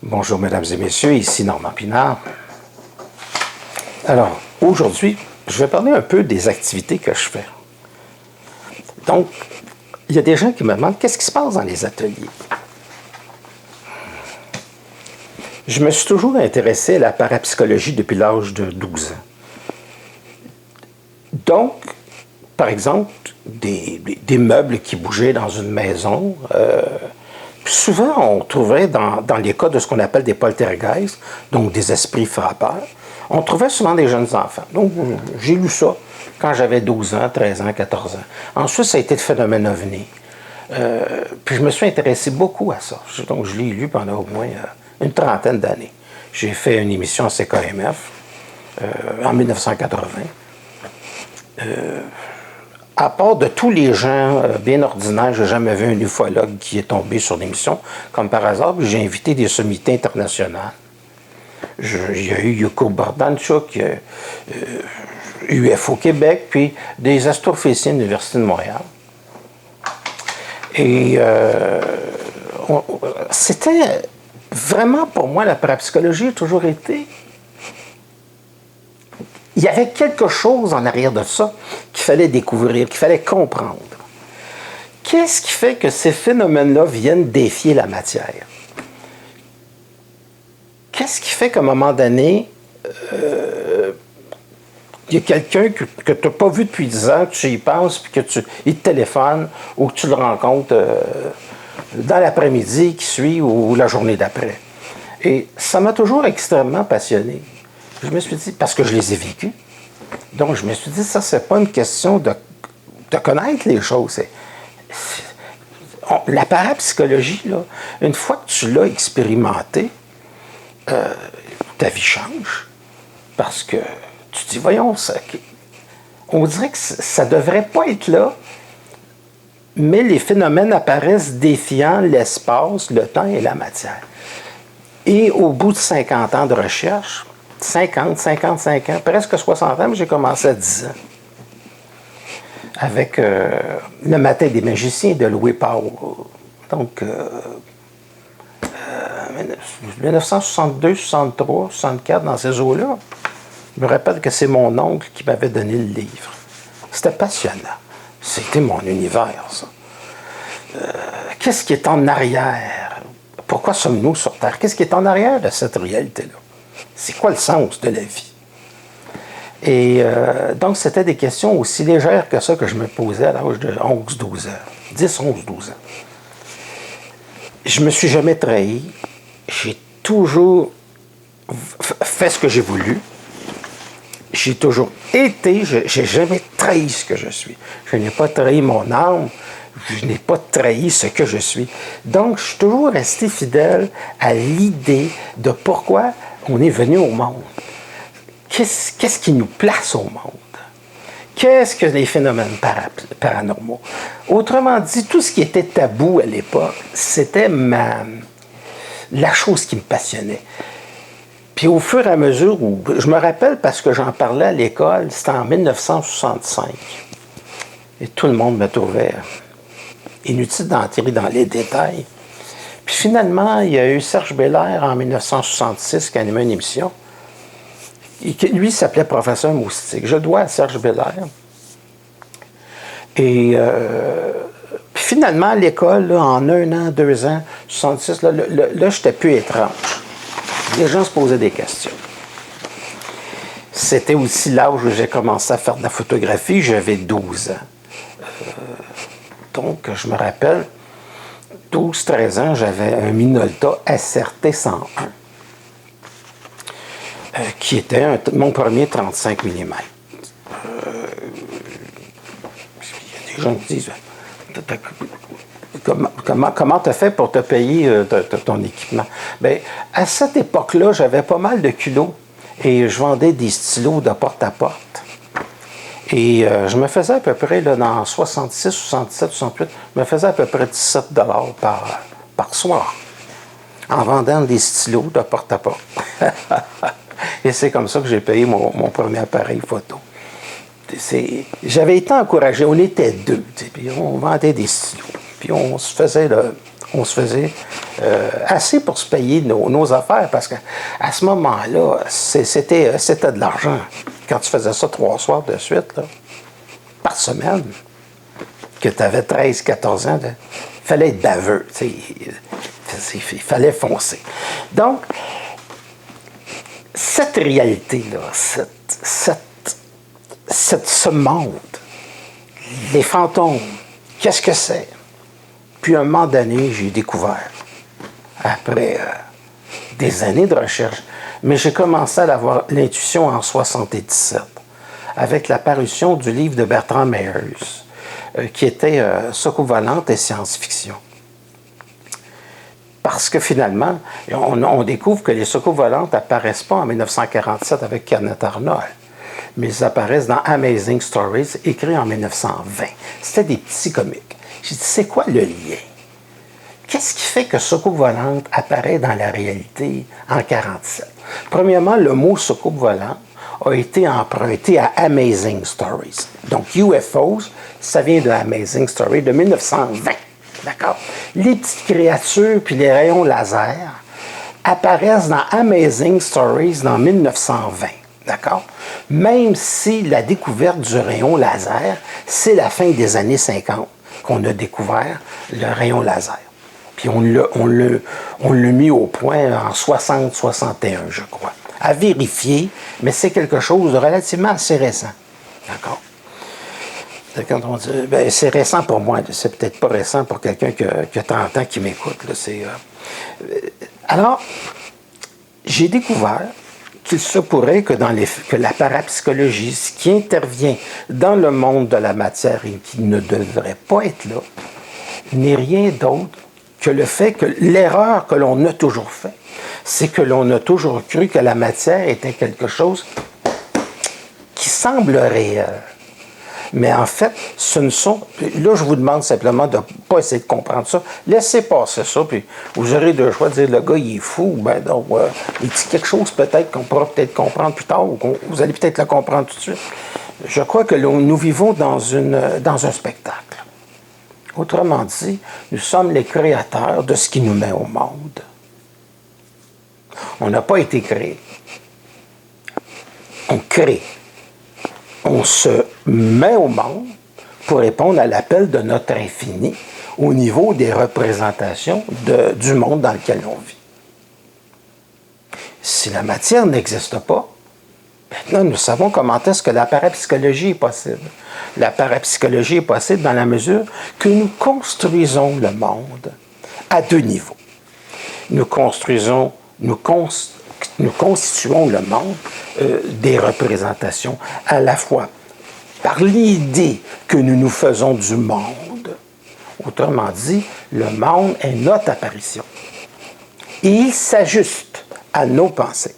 Bonjour, mesdames et messieurs, ici Normand Pinard. Alors, aujourd'hui, je vais parler un peu des activités que je fais. Donc, il y a des gens qui me demandent qu'est-ce qui se passe dans les ateliers. Je me suis toujours intéressé à la parapsychologie depuis l'âge de 12 ans. Donc, par exemple, des meubles qui bougeaient dans une maison. Souvent, on trouvait dans les cas de ce qu'on appelle des poltergeists, donc des esprits frappeurs, on trouvait souvent des jeunes enfants. Donc, j'ai lu ça quand j'avais 12 ans, 13 ans, 14 ans. Ensuite, ça a été le phénomène OVNI. Puis je me suis intéressé beaucoup à ça. Donc, je l'ai lu pendant au moins une trentaine d'années. J'ai fait une émission à CKMF en 1980. À part de tous les gens bien ordinaires, je n'ai jamais vu un ufologue qui est tombé sur l'émission. Comme par hasard, j'ai invité des sommités internationales. Il y a eu Yuko Bordanchuk, UFO Québec, puis des astrophysiciens de l'Université de Montréal. Et c'était vraiment pour moi, la parapsychologie a toujours été... Il y avait quelque chose en arrière de ça qu'il fallait découvrir, qu'il fallait comprendre. Qu'est-ce qui fait que ces phénomènes-là viennent défier la matière? Qu'est-ce qui fait qu'à un moment donné, il y a quelqu'un que tu n'as pas vu depuis 10 ans, que tu y penses, puis il te téléphone, ou que tu le rencontres dans l'après-midi qui suit ou la journée d'après? Et ça m'a toujours extrêmement passionné. Je me suis dit, parce que je les ai vécus, donc je me suis dit, ça, c'est pas une question de connaître les choses. La parapsychologie, là, une fois que tu l'as expérimenté, ta vie change. Parce que tu te dis, voyons, on dirait que ça devrait pas être là, mais les phénomènes apparaissent défiant l'espace, le temps et la matière. Et au bout de 50 ans de recherche, 55 ans, presque 60 ans, mais j'ai commencé à 10 ans. Avec Le Matin des magiciens de Louis Powell. Donc, 1962, 63, 64, dans ces eaux-là. Je me rappelle que c'est mon oncle qui m'avait donné le livre. C'était passionnant. C'était mon univers, ça. Qu'est-ce qui est en arrière? Pourquoi sommes-nous sur Terre? Qu'est-ce qui est en arrière de cette réalité-là? C'est quoi le sens de la vie? Et donc, c'était des questions aussi légères que ça que je me posais à l'âge de 11-12 ans. 10, 11, 12 ans. Je ne me suis jamais trahi. J'ai toujours fait ce que j'ai voulu. J'ai toujours été, je n'ai jamais trahi ce que je suis. Je n'ai pas trahi mon âme. Je n'ai pas trahi ce que je suis. Donc, je suis toujours resté fidèle à l'idée de pourquoi on est venu au monde. Qu'est-ce qui nous place au monde? Qu'est-ce que les phénomènes paranormaux? Autrement dit, tout ce qui était tabou à l'époque, c'était la chose qui me passionnait. Puis au fur et à mesure où... Je me rappelle parce que j'en parlais à l'école, c'était en 1965. Et tout le monde me trouvait inutile d'entrer dans les détails. Puis finalement, il y a eu Serge Belair en 1966 qui animait une émission. Et qui, lui, s'appelait Professeur Moustique. Je le dois à Serge Belair. Et puis finalement, à l'école, là, en 1 an, 2 ans, 66, là, j'étais plus étrange. Les gens se posaient des questions. C'était aussi l'âge où j'ai commencé à faire de la photographie. J'avais 12 ans. Donc, je me rappelle, 12-13 ans, j'avais un Minolta SRT 101, qui était mon premier 35 mm. Il y a des gens qui disent, comment tu as fait pour te payer ton équipement? Bien, à cette époque-là, j'avais pas mal de kilos et je vendais des stylos de porte-à-porte. Et je me faisais à peu près, là, dans 66, 67, 68, je me faisais à peu près 17 $ par soir en vendant des stylos de porte-à-porte. Et c'est comme ça que j'ai payé mon premier appareil photo. J'avais été encouragé, on était 2, puis on vendait des stylos. puis on se faisait assez pour se payer nos affaires, parce qu'à ce moment-là, c'était de l'argent. Quand tu faisais ça 3 soirs de suite, là, par semaine, que tu avais 13, 14 ans, il fallait être baveux, il fallait foncer. Donc, cette réalité-là, ce monde, les fantômes, qu'est-ce que c'est? Puis à un moment donné, j'ai découvert, après des années de recherche, mais j'ai commencé à avoir l'intuition en 77, avec l'apparition du livre de Bertrand Meyers, qui était Soucoupe volante et science-fiction. Parce que finalement, on découvre que les soucoupes volantes n'apparaissent pas en 1947 avec Kenneth Arnold, mais ils apparaissent dans Amazing Stories, écrit en 1920. C'était des petits comiques. J'ai dit, c'est quoi le lien? Qu'est-ce qui fait que soucoupe volante apparaît dans la réalité en 1947? Premièrement, le mot soucoupe volante a été emprunté à Amazing Stories. Donc, UFOs, ça vient de Amazing Stories de 1920. D'accord? Les petites créatures puis les rayons laser apparaissent dans Amazing Stories dans 1920. D'accord? Même si la découverte du rayon laser, c'est la fin des années 50 qu'on a découvert le rayon laser. Puis on l'a mis au point en 60-61, je crois. À vérifier, mais c'est quelque chose de relativement assez récent. D'accord? Quand on dit, ben, c'est récent pour moi, c'est peut-être pas récent pour quelqu'un qui a 30 ans qui m'écoute. Alors, j'ai découvert qu'il se pourrait que la parapsychologie, ce qui intervient dans le monde de la matière et qui ne devrait pas être là, n'est rien d'autre que le fait que l'erreur que l'on a toujours faite, c'est que l'on a toujours cru que la matière était quelque chose qui semble réel. Mais en fait, ce ne sont... Là, je vous demande simplement de ne pas essayer de comprendre ça. Laissez passer ça, puis vous aurez deux choix de dire, le gars, il est fou, ben donc, il dit quelque chose peut-être qu'on pourra peut-être comprendre plus tard, ou vous allez peut-être le comprendre tout de suite. Je crois que nous vivons dans un spectacle. Autrement dit, nous sommes les créateurs de ce qui nous met au monde. On n'a pas été créé. On crée. On se met au monde pour répondre à l'appel de notre infini au niveau des représentations du monde dans lequel on vit. Si la matière n'existe pas, maintenant nous savons comment est-ce que la parapsychologie est possible. La parapsychologie est possible dans la mesure que nous construisons le monde à deux niveaux. Nous constituons le monde des représentations, à la fois par l'idée que nous nous faisons du monde. Autrement dit, le monde est notre apparition. Et il s'ajuste à nos pensées.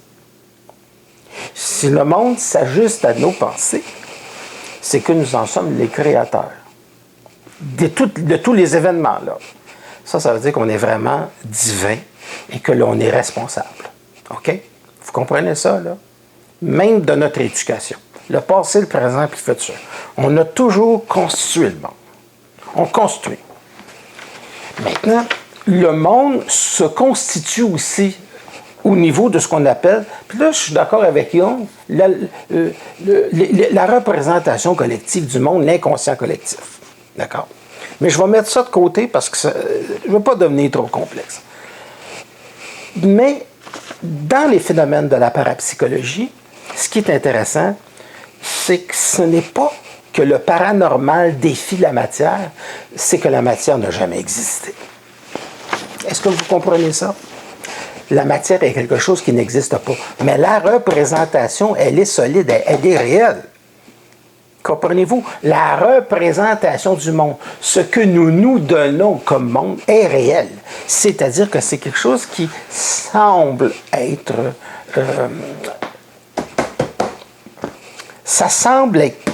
Si le monde s'ajuste à nos pensées, c'est que nous en sommes les créateurs de tous les événements là. Ça veut dire qu'on est vraiment divin et que l'on est responsable. OK? Vous comprenez ça, là? Même de notre éducation. Le passé, le présent et le futur. On a toujours constitué le monde. On construit. Maintenant, le monde se constitue aussi au niveau de ce qu'on appelle, puis là, je suis d'accord avec Jung, la représentation collective du monde, l'inconscient collectif. D'accord? Mais je vais mettre ça de côté parce que je ne veux pas devenir trop complexe. Mais dans les phénomènes de la parapsychologie, ce qui est intéressant, c'est que ce n'est pas que le paranormal défie la matière, c'est que la matière n'a jamais existé. Est-ce que vous comprenez ça? La matière est quelque chose qui n'existe pas. Mais la représentation, elle est solide, elle est réelle. Comprenez-vous? La représentation du monde, ce que nous nous donnons comme monde est réel. C'est-à-dire que c'est quelque chose qui semble être... ça semble être...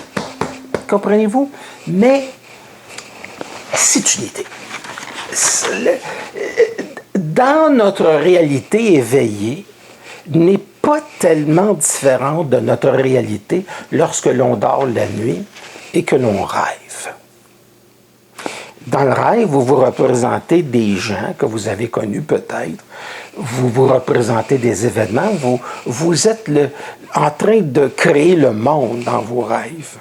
Comprenez-vous? Mais c'est une idée. Dans notre réalité éveillée, n'est pas tellement différente de notre réalité lorsque l'on dort la nuit et que l'on rêve. Dans le rêve, vous vous représentez des gens que vous avez connus peut-être, vous vous représentez des événements, vous êtes en train de créer le monde dans vos rêves.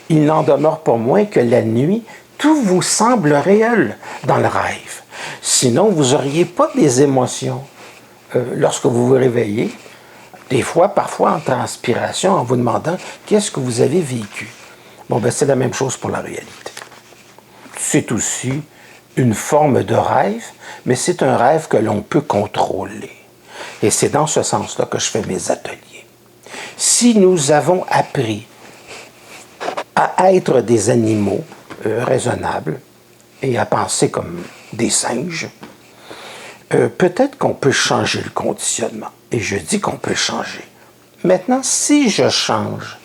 Il n'en demeure pas moins que la nuit, tout vous semble réel dans le rêve. Sinon, vous n'auriez pas des émotions lorsque vous vous réveillez, des fois, parfois en transpiration, en vous demandant qu'est-ce que vous avez vécu. Bon, ben c'est la même chose pour la réalité. C'est aussi une forme de rêve, mais c'est un rêve que l'on peut contrôler. Et c'est dans ce sens-là que je fais mes ateliers. Si nous avons appris à être des animaux raisonnables et à penser comme des singes, peut-être qu'on peut changer le conditionnement. Et je dis qu'on peut changer. Maintenant, si je change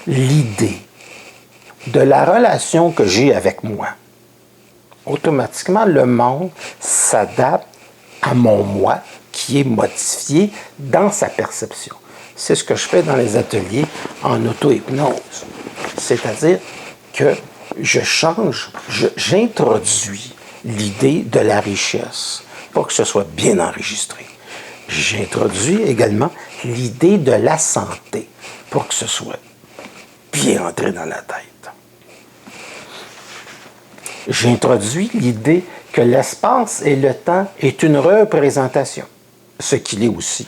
l'idée de la relation que j'ai avec moi, automatiquement, le monde s'adapte à mon moi qui est modifié dans sa perception. C'est ce que je fais dans les ateliers en auto-hypnose. C'est-à-dire que je change, j'introduis l'idée de la richesse pour que ce soit bien enregistré. J'introduis également l'idée de la santé pour que ce soit bien entré dans la tête. J'introduis l'idée que l'espace et le temps est une représentation, ce qu'il est aussi.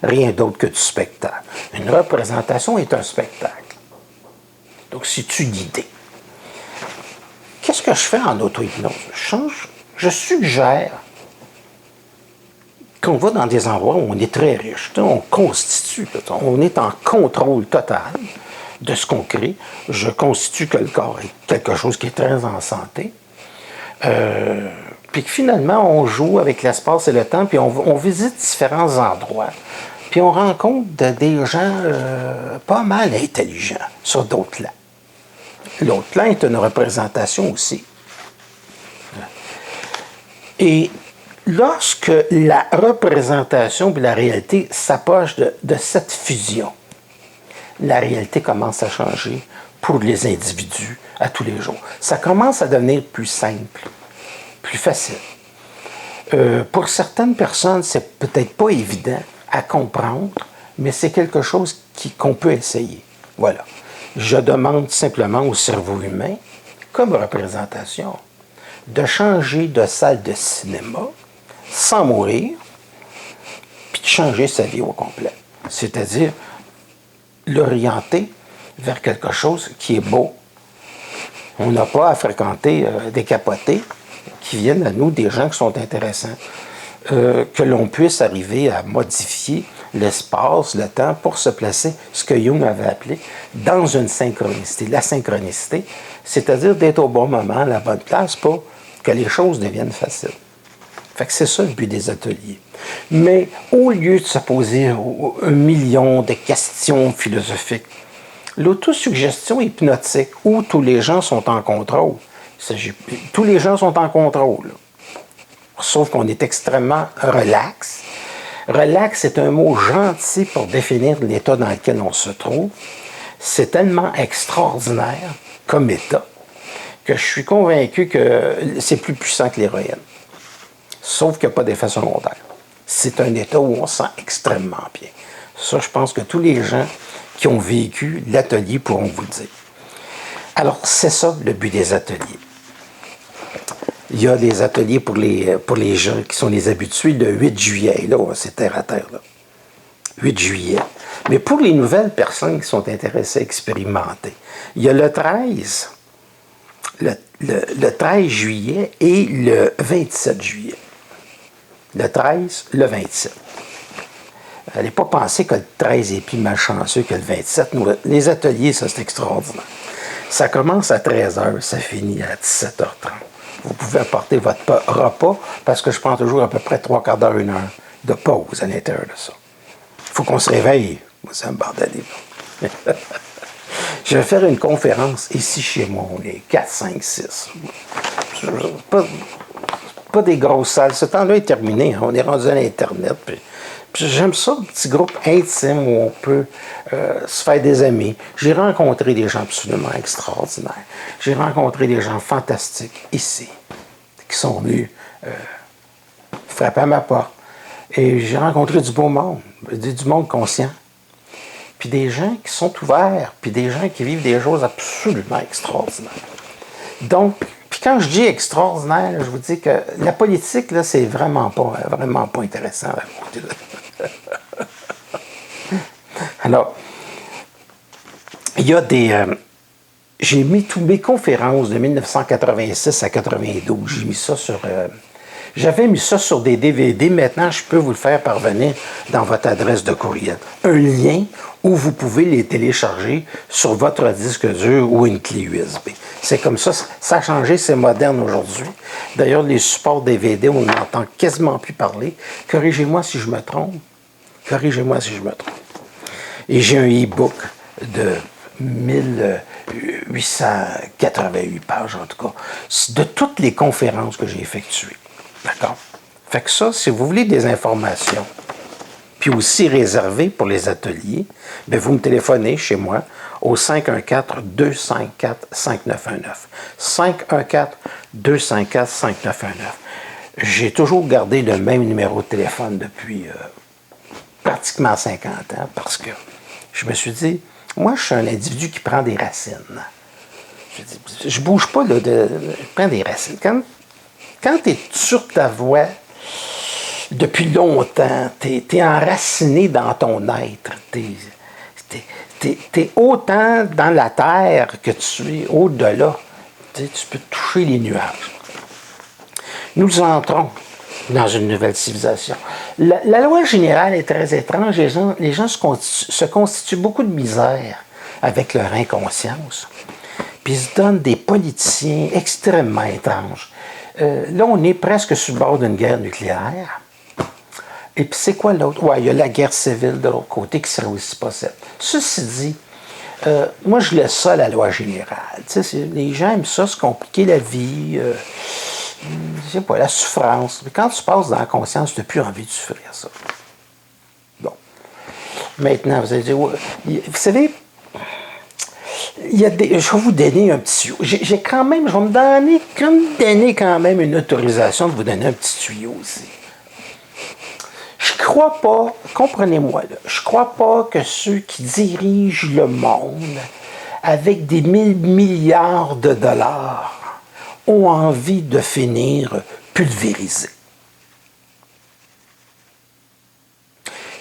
Rien d'autre que du spectacle. Une représentation est un spectacle. Donc, c'est une idée. Qu'est-ce que je fais en auto-hypnose? Je suggère qu'on va dans des endroits où on est très riche, on constitue, on est en contrôle total de ce qu'on crée. Je constitue que le corps est quelque chose qui est très en santé. Puis que finalement, on joue avec l'espace et le temps, puis on visite différents endroits. Puis on rencontre des gens pas mal intelligents sur d'autres plans. L'autre plan est une représentation aussi. Et lorsque la représentation et la réalité s'approchent de cette fusion, la réalité commence à changer pour les individus à tous les jours. Ça commence à devenir plus simple, plus facile. Pour certaines personnes, c'est peut-être pas évident à comprendre, mais c'est quelque chose qu'on peut essayer. Voilà. Je demande simplement au cerveau humain, comme représentation, de changer de salle de cinéma sans mourir, puis de changer sa vie au complet. C'est-à-dire l'orienter vers quelque chose qui est beau. On n'a pas à fréquenter des capotés qui viennent à nous, des gens qui sont intéressants. Que l'on puisse arriver à modifier l'espace, le temps, pour se placer, ce que Jung avait appelé, dans une synchronicité. La synchronicité, c'est-à-dire d'être au bon moment, à la bonne place, pour que les choses deviennent faciles. Fait que c'est ça le but des ateliers. Mais au lieu de se poser 1 million de questions philosophiques, l'autosuggestion hypnotique, où tous les gens sont en contrôle, tous les gens sont en contrôle, sauf qu'on est extrêmement relax. Relax est un mot gentil pour définir l'état dans lequel on se trouve. C'est tellement extraordinaire comme état que je suis convaincu que c'est plus puissant que l'héroïne. Sauf qu'il n'y a pas d'effet secondaire. C'est un état où on se sent extrêmement bien. Ça, je pense que tous les gens qui ont vécu l'atelier pourront vous le dire. Alors, c'est ça le but des ateliers. Il y a des ateliers pour les gens qui sont les habitués le 8 juillet. Là, c'est terre à terre. Là. 8 juillet. Mais pour les nouvelles personnes qui sont intéressées à expérimenter, il y a le 13, le 13 juillet et le 27 juillet. Le 13, le 27. N'allez pas penser que le 13 est plus malchanceux que le 27. Nous, les ateliers, ça, c'est extraordinaire. Ça commence à 13h, ça finit à 17h30. Vous pouvez apporter votre repas, parce que je prends toujours à peu près 3/4 d'heure, 1 heure de pause à l'intérieur de ça. Il faut qu'on se réveille. Moi, ça me bordelle. Je vais faire une conférence ici chez moi. On est 4, 5, 6. pas des grosses salles. Ce temps-là est terminé. Hein. On est rendu à l'Internet. Puis j'aime ça, un petit groupe intime où on peut se faire des amis. J'ai rencontré des gens absolument extraordinaires. J'ai rencontré des gens fantastiques ici, qui sont venus frapper à ma porte. Et j'ai rencontré du beau monde, du monde conscient. Puis des gens qui sont ouverts, puis des gens qui vivent des choses absolument extraordinaires. Donc, puis quand je dis extraordinaire, là, je vous dis que la politique, là, c'est vraiment pas intéressant à raconter. Alors, il y a des... j'ai mis toutes mes conférences de 1986 à 92. J'ai mis ça sur... j'avais mis ça sur des DVD. Maintenant, je peux vous le faire parvenir dans votre adresse de courriel. Un lien où vous pouvez les télécharger sur votre disque dur ou une clé USB. C'est comme ça. Ça a changé, c'est moderne aujourd'hui. D'ailleurs, les supports DVD, on n'entend quasiment plus parler. Corrigez-moi si je me trompe. Corrigez-moi si je me trompe. Et j'ai un e-book de 1888 pages, en tout cas, de toutes les conférences que j'ai effectuées. D'accord? Fait que ça, si vous voulez des informations, puis aussi réservées pour les ateliers, bien, vous me téléphonez chez moi au 514-254-5919. 514-254-5919. J'ai toujours gardé le même numéro de téléphone depuis pratiquement 50 ans parce que je me suis dit, moi, je suis un individu qui prend des racines. Je ne bouge pas, là, je prends des racines. Quand tu es sur ta voie depuis longtemps, tu es enraciné dans ton être. Tu es autant dans la terre que tu es au-delà. Tu peux toucher les nuages. Nous entrons dans une nouvelle civilisation. La loi générale est très étrange. Les gens se constituent beaucoup de misère avec leur inconscience. Puis ils se donnent des politiciens extrêmement étranges. Là, on est presque sur le bord d'une guerre nucléaire. Et puis c'est quoi l'autre? Oui, il y a la guerre civile de l'autre côté qui serait aussi possible. Ceci dit, moi, je laisse ça à la loi générale. Les gens aiment ça, se compliquer la vie. Je sais pas, la souffrance. Mais quand tu passes dans la conscience, tu n'as plus envie de souffrir ça. Bon. Maintenant, vous allez dire, vous savez, je vais vous donner un petit tuyau. Je vais me donner quand même une autorisation de vous donner un petit tuyau aussi. Je crois pas, comprenez-moi là, je crois pas que ceux qui dirigent le monde avec des 1000 milliards de dollars ont envie de finir pulvérisés.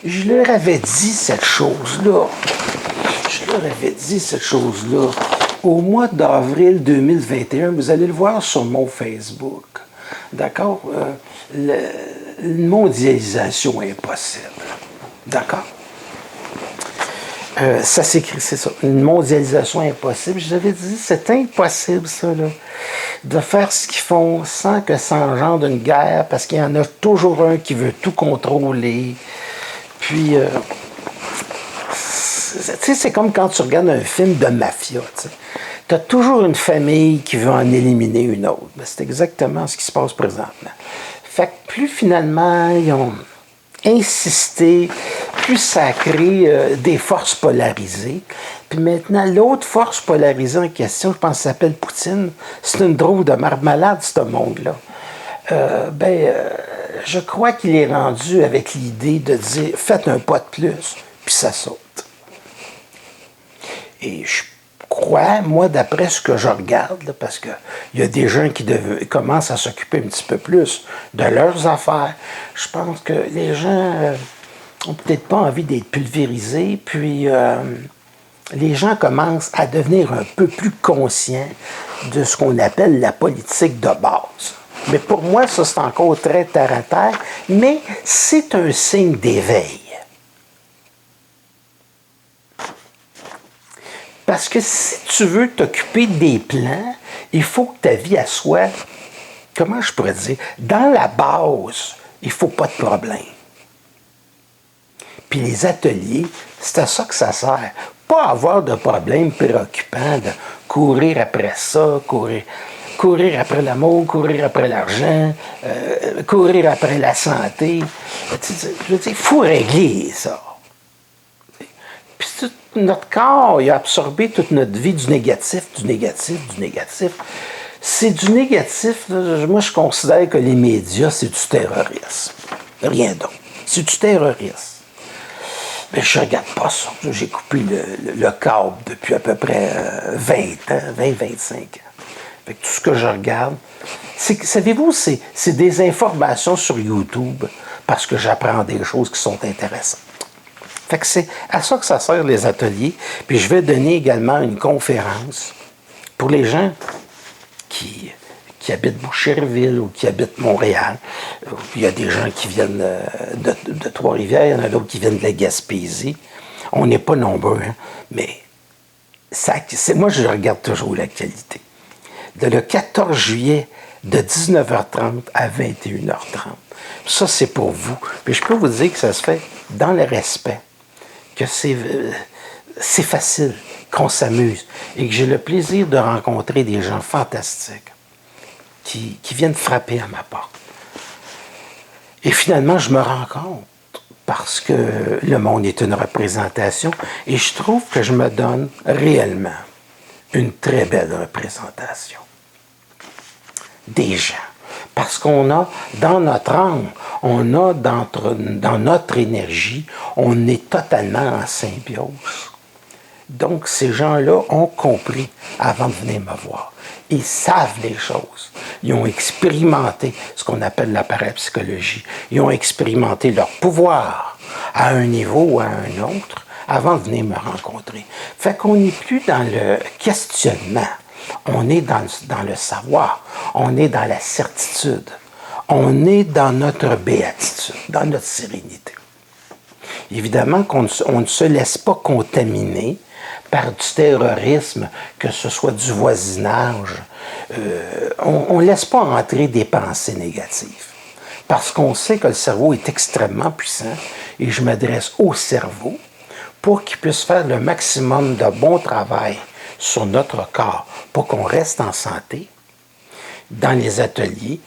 Je leur avais dit cette chose-là. Au mois d'avril 2021, vous allez le voir sur mon Facebook. D'accord? Une mondialisation impossible. D'accord? Ça s'écrit, c'est ça. Une mondialisation impossible. Je vous avais dit, c'est impossible, ça, là, de faire ce qu'ils font sans que ça engendre une guerre, parce qu'il y en a toujours un qui veut tout contrôler. Puis, c'est comme quand tu regardes un film de mafia, tu as toujours une famille qui veut en éliminer une autre. Ben, c'est exactement ce qui se passe présentement. Fait que plus finalement, ils ont insisté, plus ça a créé des forces polarisées. Puis maintenant, l'autre force polarisée en question, je pense que ça s'appelle Poutine, c'est une drôle de marmalade, ce monde-là. Je crois qu'il est rendu avec l'idée de dire, faites un pas de plus, puis ça saute. Et je crois, moi, d'après ce que je regarde, là, parce qu'il y a des gens qui commencent à s'occuper un petit peu plus de leurs affaires, je pense que les gens n'ont peut-être pas envie d'être pulvérisés, puis les gens commencent à devenir un peu plus conscients de ce qu'on appelle la politique de base. Mais pour moi, ça, c'est encore très terre à terre, mais c'est un signe d'éveil. Parce que si tu veux t'occuper des plans, il faut que ta vie, elle soit, comment je pourrais dire, dans la base, il ne faut pas de problème. Puis les ateliers, c'est à ça que ça sert. Pas avoir de problème préoccupant, de courir après ça, courir courir après l'amour, courir après l'argent, courir après la santé. Je veux dire, il faut régler ça. Puis notre corps, il a absorbé toute notre vie du négatif, du négatif, du négatif. C'est du négatif. Là, moi, je considère que les médias, c'est du terrorisme. Rien d'autre. C'est du terrorisme. Mais je ne regarde pas ça. J'ai coupé le câble depuis à peu près 20 ans, 20-25 ans. Fait que tout ce que je regarde, savez-vous, c'est des informations sur YouTube parce que j'apprends des choses qui sont intéressantes. Fait que c'est à ça que ça sert les ateliers. Puis je vais donner également une conférence pour les gens qui habitent Boucherville ou qui habitent Montréal. Il y a des gens qui viennent de Trois-Rivières, il y en a d'autres qui viennent de la Gaspésie. On n'est pas nombreux, hein, mais moi, je regarde toujours l'actualité. Le 14 juillet, de 19h30 à 21h30. Ça, c'est pour vous. Puis je peux vous dire que ça se fait dans le respect, que c'est facile, qu'on s'amuse et que j'ai le plaisir de rencontrer des gens fantastiques qui viennent frapper à ma porte. Et finalement, je me rends compte, parce que le monde est une représentation, et je trouve que je me donne réellement une très belle représentation des gens. Parce qu'on a dans notre âme, on a dans notre énergie, on est totalement en symbiose. Donc, ces gens-là ont compris avant de venir me voir. Ils savent les choses. Ils ont expérimenté ce qu'on appelle la parapsychologie. Ils ont expérimenté leur pouvoir à un niveau ou à un autre avant de venir me rencontrer. Fait qu'on n'est plus dans le questionnement. On est dans le savoir. On est dans la certitude. On est dans notre béatitude, dans notre sérénité. Évidemment qu'on ne se laisse pas contaminer par du terrorisme, que ce soit du voisinage. On ne laisse pas entrer des pensées négatives. Parce qu'on sait que le cerveau est extrêmement puissant et je m'adresse au cerveau pour qu'il puisse faire le maximum de bon travail sur notre corps pour qu'on reste en santé dans les ateliers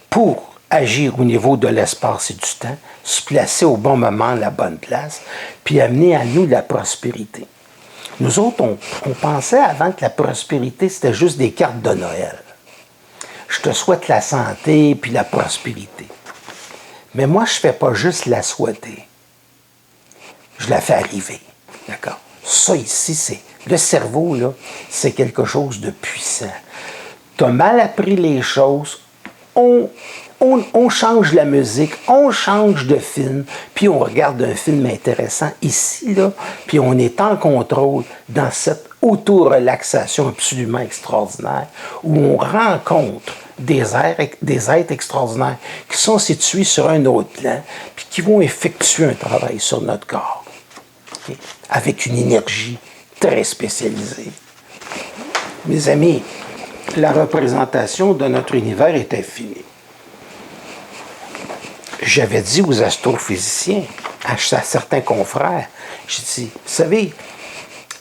pour agir au niveau de l'espace et du temps, se placer au bon moment à la bonne place, puis amener à nous la prospérité. Nous autres, on pensait avant que la prospérité, c'était juste des cartes de Noël. Je te souhaite la santé puis la prospérité. Mais moi, je ne fais pas juste la souhaiter. Je la fais arriver. D'accord? Ça ici, c'est le cerveau, là, c'est quelque chose de puissant. Tu as mal appris les choses, on change la musique, on change de film, puis on regarde un film intéressant ici, là, puis on est en contrôle dans cette auto-relaxation absolument extraordinaire où on rencontre des êtres extraordinaires qui sont situés sur un autre plan, puis qui vont effectuer un travail sur notre corps, okay? Avec une énergie très spécialisée. Mes amis, la représentation de notre univers est infinie. J'avais dit aux astrophysiciens, à certains confrères, j'ai dit, vous savez,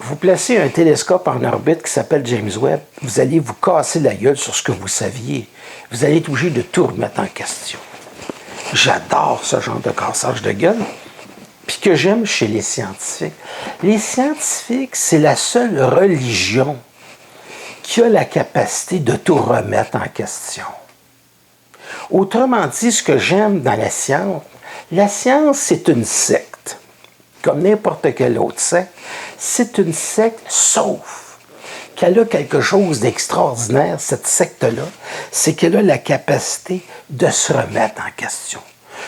vous placez un télescope en orbite qui s'appelle James Webb, vous allez vous casser la gueule sur ce que vous saviez. Vous allez être obligé de tout remettre en question. J'adore ce genre de cassage de gueule. Puis que j'aime chez les scientifiques. Les scientifiques, c'est la seule religion qui a la capacité de tout remettre en question. Autrement dit, ce que j'aime dans la science, c'est une secte. Comme n'importe quelle autre secte, c'est une secte, sauf qu'elle a quelque chose d'extraordinaire, cette secte-là, c'est qu'elle a la capacité de se remettre en question.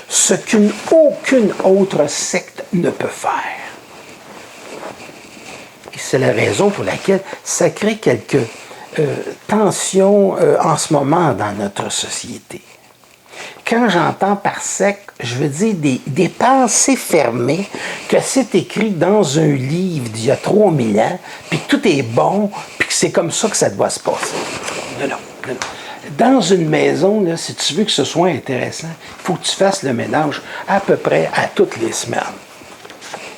Ce qu'aucune autre secte ne peut faire. Et c'est la raison pour laquelle ça crée quelques tensions en ce moment dans notre société. Quand j'entends par secte, je veux dire des pensées fermées, que c'est écrit dans un livre d'il y a 3000 ans, puis que tout est bon, puis que c'est comme ça que ça doit se passer. Non. Dans une maison, là, si tu veux que ce soit intéressant, il faut que tu fasses le ménage à peu près à toutes les semaines.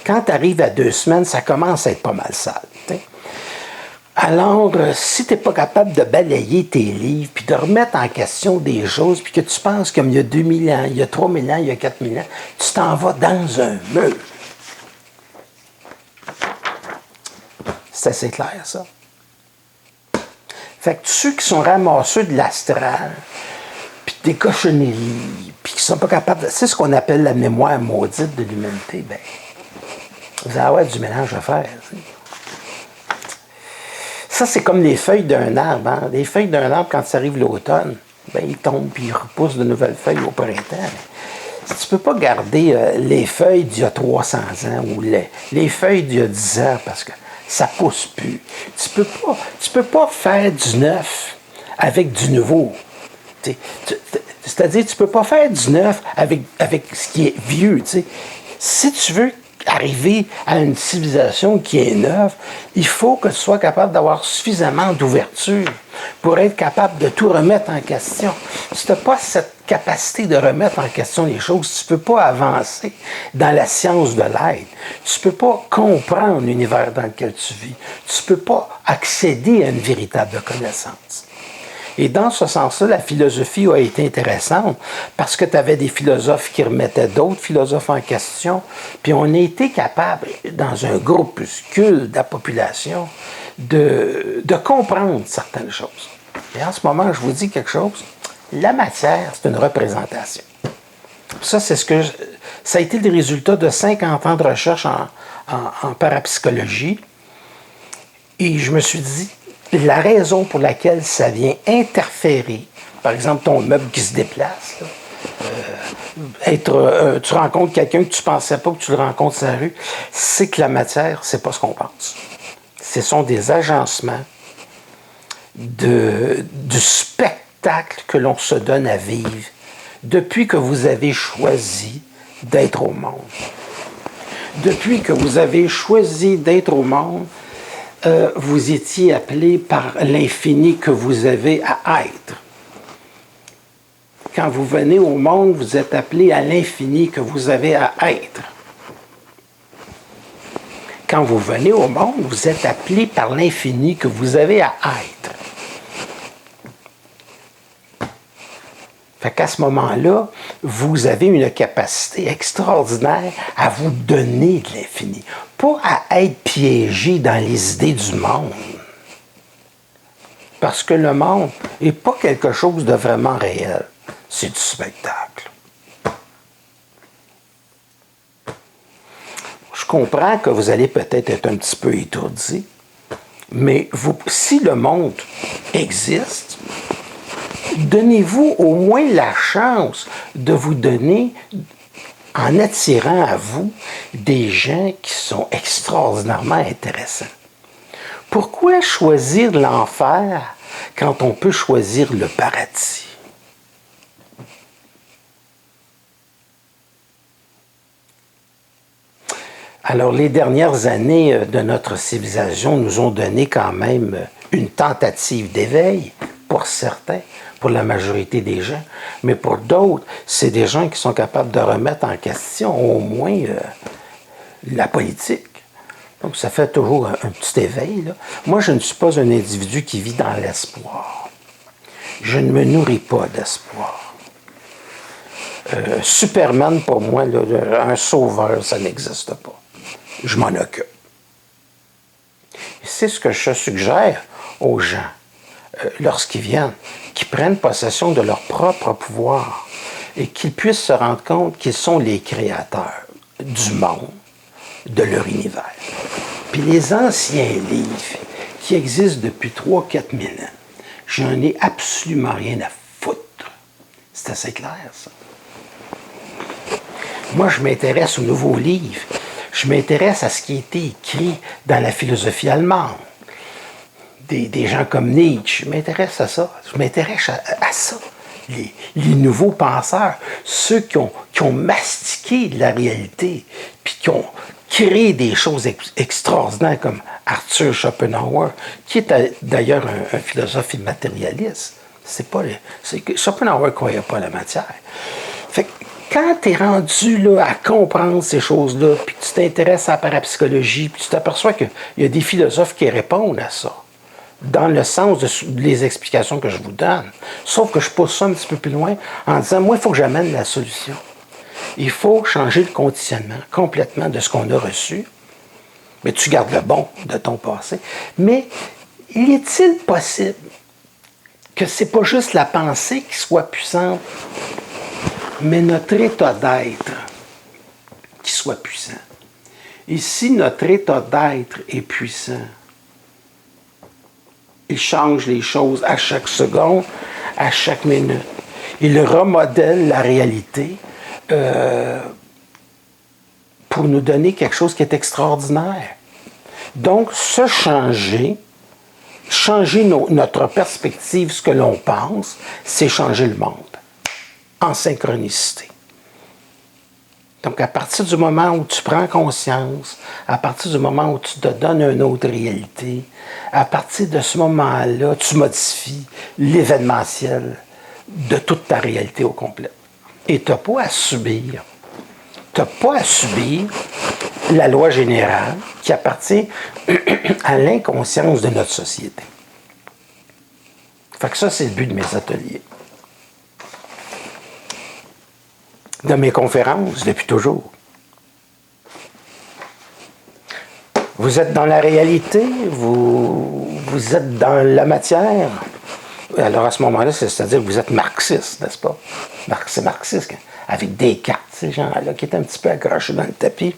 Quand tu arrives à 2 semaines, ça commence à être pas mal sale. T'sais. Alors, si tu n'es pas capable de balayer tes livres, puis de remettre en question des choses, puis que tu penses comme il y a 2000 ans, il y a 3000 ans, il y a 4000 ans, tu t'en vas dans un mur. C'est assez clair, ça. Fait que ceux qui sont ramasseux de l'astral, puis des cochonneries, puis qui ne sont pas capables de... C'est ce qu'on appelle la mémoire maudite de l'humanité. Ben, vous allez avoir du mélange à faire. T'sais. Ça, c'est comme les feuilles d'un arbre. Hein? Les feuilles d'un arbre, quand ça arrive l'automne, ben, ils tombent puis ils repoussent de nouvelles feuilles au printemps. Tu ne peux pas garder les feuilles d'il y a 300 ans ou les feuilles d'il y a 10 ans parce que ça ne pousse plus. Tu peux pas faire du neuf avec du nouveau. C'est-à-dire, tu ne peux pas faire du neuf avec ce qui est vieux. T'sais. Si tu veux arriver à une civilisation qui est neuve, il faut que tu sois capable d'avoir suffisamment d'ouverture pour être capable de tout remettre en question. Si tu n'as pas cette capacité de remettre en question les choses, tu ne peux pas avancer dans la science de l'être. Tu ne peux pas comprendre l'univers dans lequel tu vis. Tu ne peux pas accéder à une véritable connaissance. Et dans ce sens-là, la philosophie a été intéressante parce que tu avais des philosophes qui remettaient d'autres philosophes en question, puis on a été capable, dans un groupuscule de la population, de comprendre certaines choses. Et en ce moment, je vous dis quelque chose, la matière, c'est une représentation. Ça, ça a été le résultat de 50 ans de recherche en parapsychologie. Et je me suis dit, la raison pour laquelle ça vient interférer, par exemple ton meuble qui se déplace, là, tu rencontres quelqu'un que tu ne pensais pas que tu le rencontres sur la rue, c'est que la matière, c'est pas ce qu'on pense. Ce sont des agencements du spectacle que l'on se donne à vivre depuis que vous avez choisi d'être au monde. Depuis que vous avez choisi d'être au monde, vous étiez appelé par l'infini que vous avez à être. Quand vous venez au monde, vous êtes appelé à l'infini que vous avez à être. Quand vous venez au monde, vous êtes appelé par l'infini que vous avez à être. Fait qu'à ce moment-là, vous avez une capacité extraordinaire à vous donner de l'infini, pas à être piégé dans les idées du monde. Parce que le monde n'est pas quelque chose de vraiment réel, c'est du spectacle. Je comprends que vous allez peut-être être un petit peu étourdi, mais si le monde existe, donnez-vous au moins la chance de vous donner, en attirant à vous des gens qui sont extraordinairement intéressants. Pourquoi choisir l'enfer quand on peut choisir le paradis? Alors, les dernières années de notre civilisation nous ont donné quand même une tentative d'éveil, pour certains, pour la majorité des gens, mais pour d'autres, c'est des gens qui sont capables de remettre en question au moins la politique. Donc, ça fait toujours un petit éveil. Là. Moi, je ne suis pas un individu qui vit dans l'espoir. Je ne me nourris pas d'espoir. Superman, pour moi, là, un sauveur, ça n'existe pas. Je m'en occupe. C'est ce que je suggère aux gens lorsqu'ils viennent, qu'ils prennent possession de leur propre pouvoir et qu'ils puissent se rendre compte qu'ils sont les créateurs du monde, de leur univers. Puis les anciens livres qui existent depuis 3-4 000 ans, j'en ai absolument rien à foutre. C'est assez clair, ça. Moi, je m'intéresse aux nouveaux livres. Je m'intéresse à ce qui a été écrit dans la philosophie allemande. Des gens comme Nietzsche, je m'intéresse à ça. Je m'intéresse à ça. Les nouveaux penseurs, ceux qui ont mastiqué la réalité, puis qui ont créé des choses extraordinaires comme Arthur Schopenhauer, qui est d'ailleurs un philosophe immatérialiste. Schopenhauer ne croyait pas à la matière. Fait que quand tu es rendu là, à comprendre ces choses-là, puis que tu t'intéresses à la parapsychologie, puis tu t'aperçois qu'il y a des philosophes qui répondent à ça, dans le sens des explications que je vous donne. Sauf que je pousse ça un petit peu plus loin en disant, moi, il faut que j'amène la solution. Il faut changer le conditionnement complètement de ce qu'on a reçu. Mais tu gardes le bon de ton passé. Mais est-il possible que ce n'est pas juste la pensée qui soit puissante, mais notre état d'être qui soit puissant? Et si notre état d'être est puissant, il change les choses à chaque seconde, à chaque minute. Il remodèle la réalité pour nous donner quelque chose qui est extraordinaire. Donc, se changer notre perspective, ce que l'on pense, c'est changer le monde en synchronicité. Donc, à partir du moment où tu prends conscience, à partir du moment où tu te donnes une autre réalité, à partir de ce moment-là, tu modifies l'événementiel de toute ta réalité au complet. Et tu n'as pas à subir. Tu n'as pas à subir la loi générale qui appartient à l'inconscience de notre société. Fait que ça, c'est le but de mes ateliers. De mes conférences, depuis toujours. Vous êtes dans la réalité, vous êtes dans la matière. Alors à ce moment-là, c'est-à-dire que vous êtes marxiste, n'est-ce pas? C'est marxiste, avec des cartes, ces gens-là qui étaient un petit peu accrochés dans le tapis.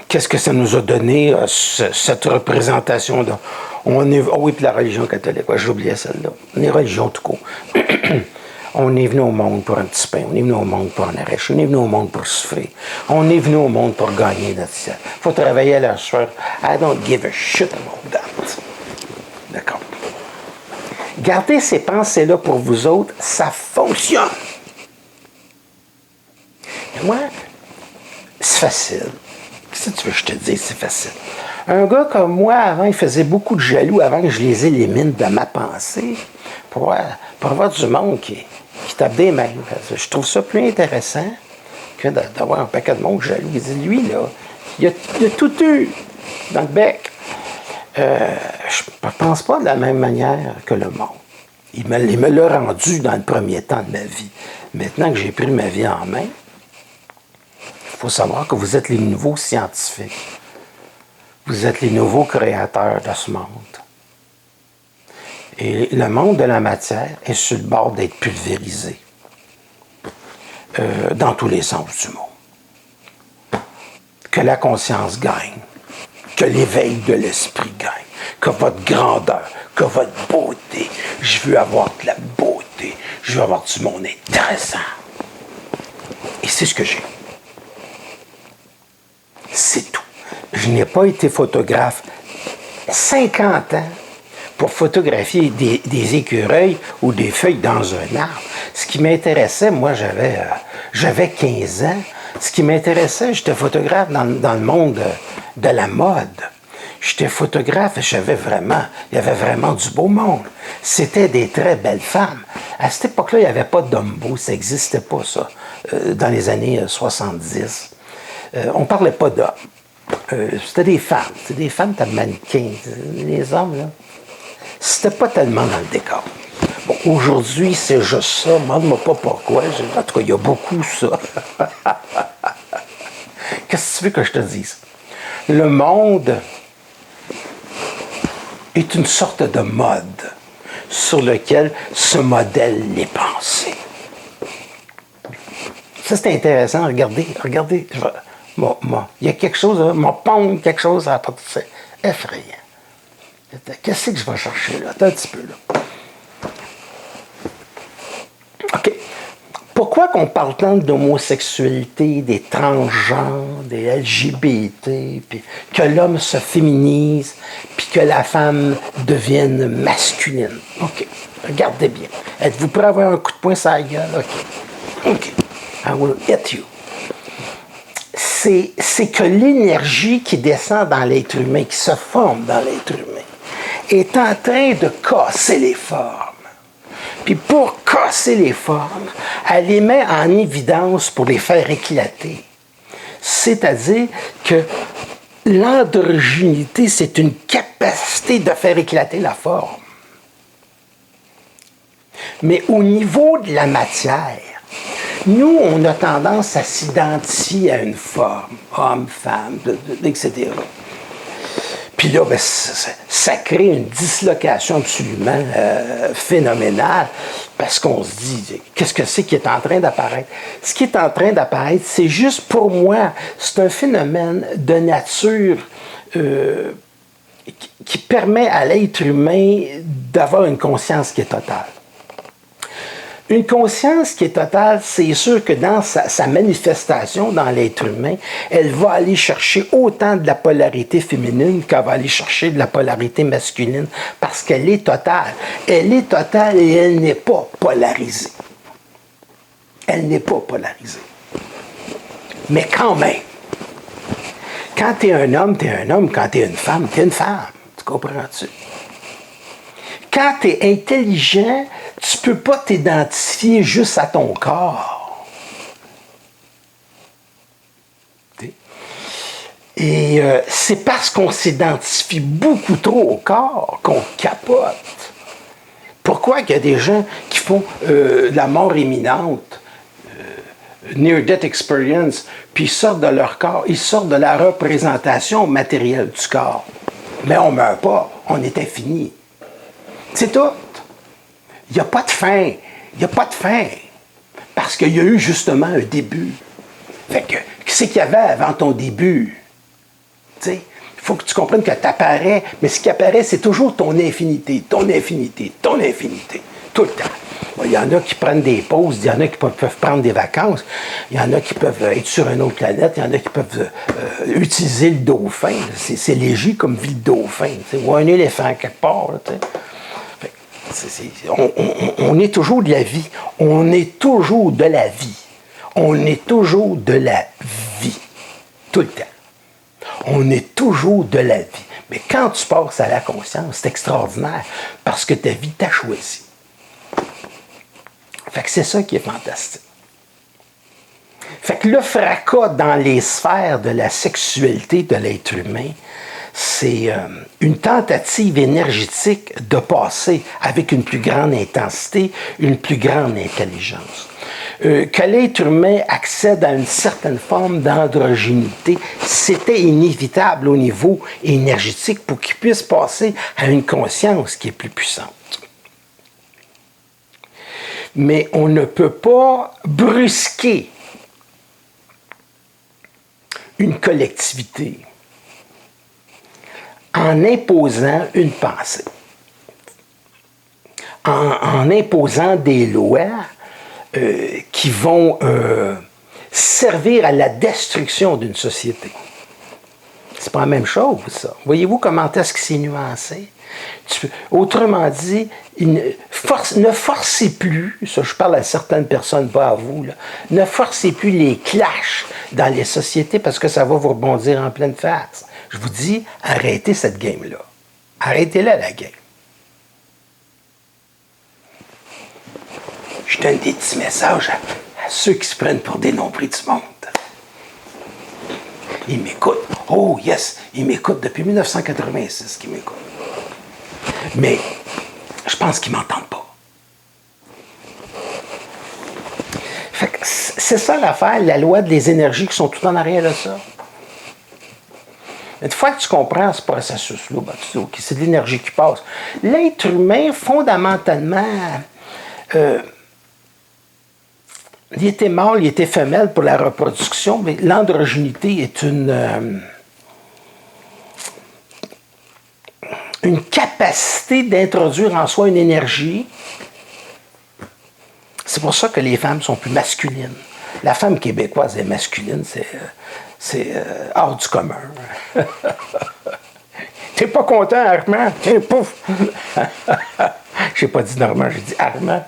Qu'est-ce que ça nous a donné, cette représentation-là? Oui, puis la religion catholique, ouais, j'oubliais celle-là. On est religion tout court. On est venu au monde pour un petit pain, on est venu au monde pour en arracher, on est venu au monde pour souffrir, on est venu au monde pour gagner notre ciel. Il faut travailler à la sueur. I don't give a shit about that. D'accord. Gardez ces pensées-là pour vous autres, ça fonctionne. Et moi, c'est facile. Qu'est-ce que tu veux que je te dise, c'est facile. Un gars comme moi, avant, il faisait beaucoup de jaloux avant que je les élimine de ma pensée pour avoir du monde qui tape des mains. Je trouve ça plus intéressant que d'avoir un paquet de monde jaloux. Il dit, lui, là, il a tout eu dans le bec. Je ne pense pas de la même manière que le monde. Il me l'a rendu dans le premier temps de ma vie. Maintenant que j'ai pris ma vie en main, il faut savoir que vous êtes les nouveaux scientifiques. Vous êtes les nouveaux créateurs de ce monde. Et le monde de la matière est sur le bord d'être pulvérisé dans tous les sens du mot. Que la conscience gagne, que l'éveil de l'esprit gagne, que votre grandeur, que votre beauté. Je veux avoir de la beauté, je veux avoir du monde intéressant. Et c'est ce que j'ai. C'est tout. Je n'ai pas été photographe 50 ans pour photographier des écureuils ou des feuilles dans un arbre. Ce qui m'intéressait, moi, j'avais 15 ans. Ce qui m'intéressait, j'étais photographe dans le monde de la mode. J'étais photographe et il y avait vraiment du beau monde. C'était des très belles femmes. À cette époque-là, il n'y avait pas d'hommes beaux, ça n'existait pas, ça, dans les années 70. On ne parlait pas d'hommes. C'était des femmes. C'était des femmes, t'as mannequins. Les hommes, là, c'était pas tellement dans le décor. Bon, aujourd'hui, c'est juste ça. Demande-moi pas pourquoi. En tout cas, il y a beaucoup ça. Qu'est-ce que tu veux que je te dise? Le monde est une sorte de mode sur lequel se modèlent les pensées. Ça, c'est intéressant. Regardez. Il y a quelque chose, m'a pondre quelque chose à la porte. C'est effrayant. Qu'est-ce que je vais chercher là? Attends un petit peu là. OK. Pourquoi qu'on parle tant d'homosexualité, des transgenres, des LGBT, puis que l'homme se féminise, puis que la femme devienne masculine? OK. Regardez bien. Êtes-vous prêt à avoir un coup de poing sur la gueule? OK. I will hit you. C'est que l'énergie qui descend dans l'être humain, qui se forme dans l'être humain, est en train de casser les formes. Puis pour casser les formes, elle les met en évidence pour les faire éclater. C'est-à-dire que l'androgynité, c'est une capacité de faire éclater la forme. Mais au niveau de la matière, nous, on a tendance à s'identifier à une forme, homme, femme, etc. Puis là, ben, ça crée une dislocation absolument phénoménale parce qu'on se dit, qu'est-ce que c'est qui est en train d'apparaître? Ce qui est en train d'apparaître, c'est juste pour moi, c'est un phénomène de nature qui permet à l'être humain d'avoir une conscience qui est totale. Une conscience qui est totale, c'est sûr que dans sa manifestation dans l'être humain, elle va aller chercher autant de la polarité féminine qu'elle va aller chercher de la polarité masculine, parce qu'elle est totale. Elle est totale et elle n'est pas polarisée. Elle n'est pas polarisée. Mais quand même, quand tu es un homme, tu es un homme. Quand tu es une femme, tu es une femme. Tu comprends-tu? Quand tu es intelligent, tu ne peux pas t'identifier juste à ton corps. Et c'est parce qu'on s'identifie beaucoup trop au corps qu'on capote. Pourquoi il y a des gens qui font la mort imminente, near-death experience, puis ils sortent de leur corps, ils sortent de la représentation matérielle du corps. Mais on ne meurt pas, on est infini. C'est tout. Il n'y a pas de fin. Il n'y a pas de fin. Parce qu'il y a eu justement un début. Fait que, qu'est-ce qu'il y avait avant ton début? Tu sais, il faut que tu comprennes que tu apparais, mais ce qui apparaît, c'est toujours ton infinité, ton infinité, ton infinité, tout le temps. Il y en a qui prennent des pauses, il y en a qui peuvent prendre des vacances, il y en a qui peuvent être sur une autre planète, il y en a qui peuvent utiliser le dauphin. C'est léger comme vie le dauphin, ou un éléphant quelque part. Là, on est toujours de la vie. On est toujours de la vie. On est toujours de la vie. Tout le temps. On est toujours de la vie. Mais quand tu passes à la conscience, c'est extraordinaire parce que ta vie t'a choisi. Fait que c'est ça qui est fantastique. Fait que le fracas dans les sphères de la sexualité de l'être humain, c'est une tentative énergétique de passer avec une plus grande intensité, une plus grande intelligence. Que l'être humain accède à une certaine forme d'androgynité, c'était inévitable au niveau énergétique pour qu'il puisse passer à une conscience qui est plus puissante. Mais on ne peut pas brusquer une collectivité en imposant une pensée, en imposant des lois qui vont servir à la destruction d'une société. C'est pas la même chose, ça. Voyez-vous comment est-ce que c'est nuancé? Autrement dit, ne forcez plus, ça je parle à certaines personnes, pas à vous, là, ne forcez plus les clashs dans les sociétés parce que ça va vous rebondir en pleine face. Je vous dis, arrêtez cette game-là. Arrêtez-la, la game. Je donne des petits messages à ceux qui se prennent pour des nombris du monde. Ils m'écoutent. Oh, yes, ils m'écoutent depuis 1986 qu'ils m'écoutent. Mais je pense qu'ils ne m'entendent pas. Fait que c'est ça l'affaire, la loi des énergies qui sont tout en arrière de ça. Une fois que tu comprends ce processus-là, ben, tu dis, OK, c'est de l'énergie qui passe. L'être humain, fondamentalement, il était mâle, il était femelle pour la reproduction, mais l'androgynité est une capacité d'introduire en soi une énergie. C'est pour ça que les femmes sont plus masculines. La femme québécoise est masculine, c'est hors du commun. T'es pas content, Armand? Tiens, pouf! J'ai pas dit Normand, j'ai dit Armand.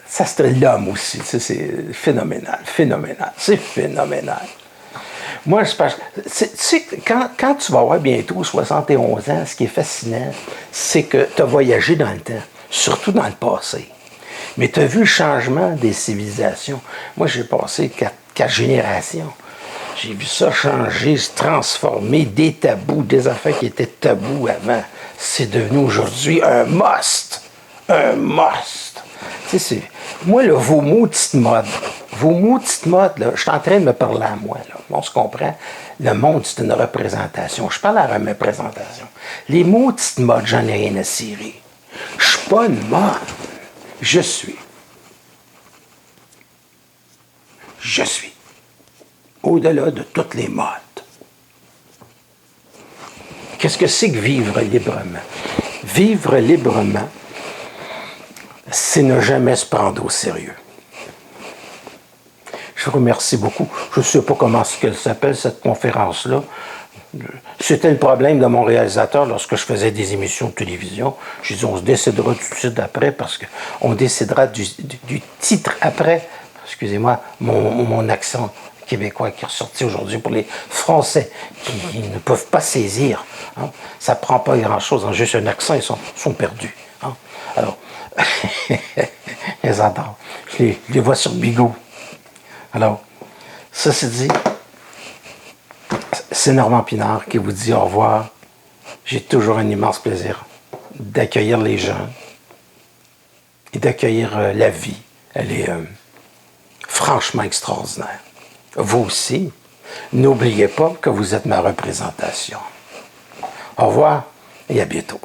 Ça, c'est l'homme aussi. C'est phénoménal, phénoménal. C'est phénoménal. Moi, tu sais, quand tu vas avoir bientôt 71 ans, ce qui est fascinant, c'est que tu as voyagé dans le temps, surtout dans le passé. Mais tu as vu le changement des civilisations. Moi, j'ai passé 4 générations. J'ai vu ça changer, se transformer, des tabous, des affaires qui étaient tabous avant. C'est devenu aujourd'hui un must. Un must. Tu sais, moi, là, vos maudites modes, là, je suis en train de me parler à moi, là. On se comprend. Le monde, c'est une représentation. Je parle à la représentation. Les maudites modes, j'en ai rien à cirer. Je suis pas une mode. Je suis. Je suis. Au-delà de toutes les modes. Qu'est-ce que c'est que vivre librement? Vivre librement, c'est ne jamais se prendre au sérieux. Je vous remercie beaucoup. Je ne sais pas comment elle s'appelle, cette conférence-là. C'était le problème de mon réalisateur lorsque je faisais des émissions de télévision. Je dis, on se décidera tout de suite après parce qu'on décidera du titre après. Excusez-moi, mon accent québécois qui est ressorti aujourd'hui pour les Français qui ne peuvent pas saisir. Hein. Ça ne prend pas grand-chose, hein, juste un accent, ils sont perdus. Hein. Alors, les adore. Je les vois sur Bigot. Alors, ça c'est dit, c'est Normand Pinard qui vous dit au revoir. J'ai toujours un immense plaisir d'accueillir les gens et d'accueillir la vie. Elle est franchement extraordinaire. Vous aussi, n'oubliez pas que vous êtes ma représentation. Au revoir et à bientôt.